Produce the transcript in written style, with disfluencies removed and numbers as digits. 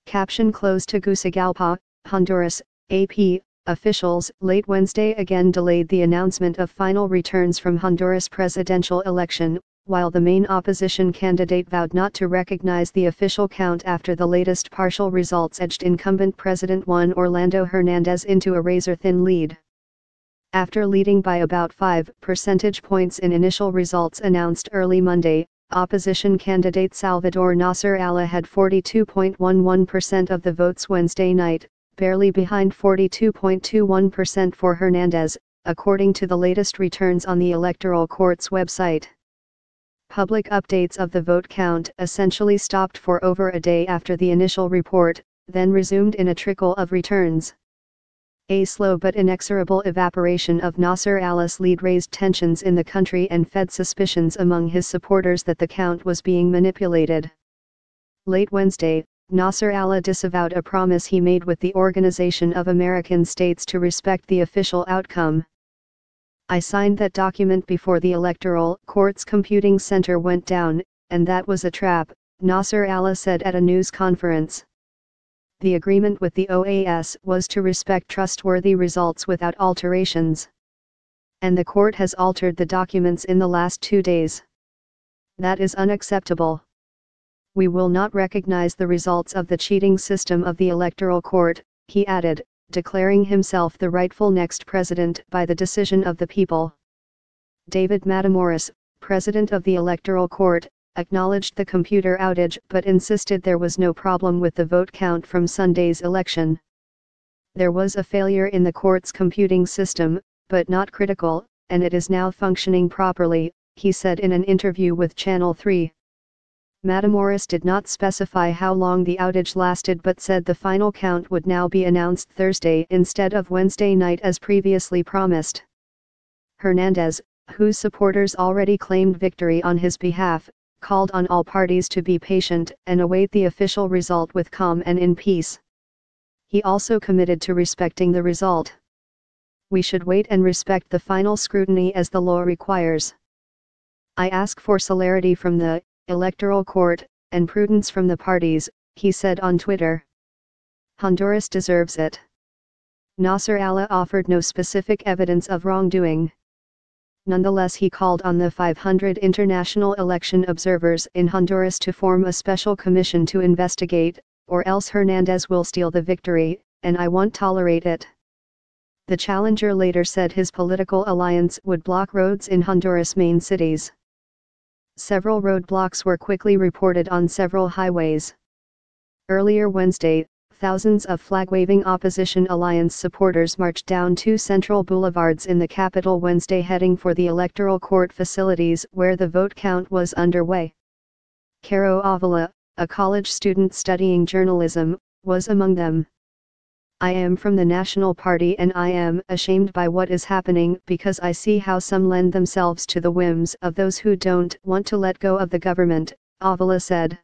Caption close Tegucigalpa, Honduras, AP. Officials late Wednesday again delayed the announcement of final returns from Honduras presidential election, while the main opposition candidate vowed not to recognize the official count after the latest partial results edged incumbent President Juan Orlando Hernandez into a razor-thin lead. After leading by about 5 percentage points in initial results announced early Monday, opposition candidate Salvador Nasser Alla had 42.11% of the votes Wednesday night, barely behind 42.21% for Hernandez, according to the latest returns on the Electoral Court's website. Public updates of the vote count essentially stopped for over a day after the initial report, then resumed in a trickle of returns. A slow but inexorable evaporation of Nasser Alla's lead raised tensions in the country and fed suspicions among his supporters that the count was being manipulated. Late Wednesday, Nasser Alla disavowed a promise he made with the Organization of American States to respect the official outcome. "I signed that document before the Electoral Court's computing center went down, and that was a trap," Nasser Alla said at a news conference. The agreement with the OAS was to respect trustworthy results without alterations. And the court has altered the documents in the last 2 days. That is unacceptable. We will not recognize the results of the cheating system of the Electoral Court, he added, declaring himself the rightful next president by the decision of the people. David Matamoros, president of the Electoral Court, acknowledged the computer outage but insisted there was no problem with the vote count from Sunday's election. "There was a failure in the court's computing system, but not critical, and it is now functioning properly," he said in an interview with Channel 3. Matamoros did not specify how long the outage lasted but said the final count would now be announced Thursday instead of Wednesday night as previously promised. Hernandez, whose supporters already claimed victory on his behalf, called on all parties to be patient and await the official result with calm and in peace. He also committed to respecting the result. "We should wait and respect the final scrutiny as the law requires. I ask for celerity from the Electoral Court, and prudence from the parties," he said on Twitter. "Honduras deserves it." Nasser Alla offered no specific evidence of wrongdoing. Nonetheless, he called on the 500 international election observers in Honduras to form a special commission to investigate, or else Hernandez will steal the victory, and I won't tolerate it. The challenger later said his political alliance would block roads in Honduras' main cities. Several roadblocks were quickly reported on several highways. Earlier Wednesday, thousands of flag-waving opposition alliance supporters marched down 2 central boulevards in the capital Wednesday heading for the Electoral Court facilities where the vote count was underway. Caro Avila, a college student studying journalism, was among them. "I am from the National Party and I am ashamed by what is happening because I see how some lend themselves to the whims of those who don't want to let go of the government," Avila said.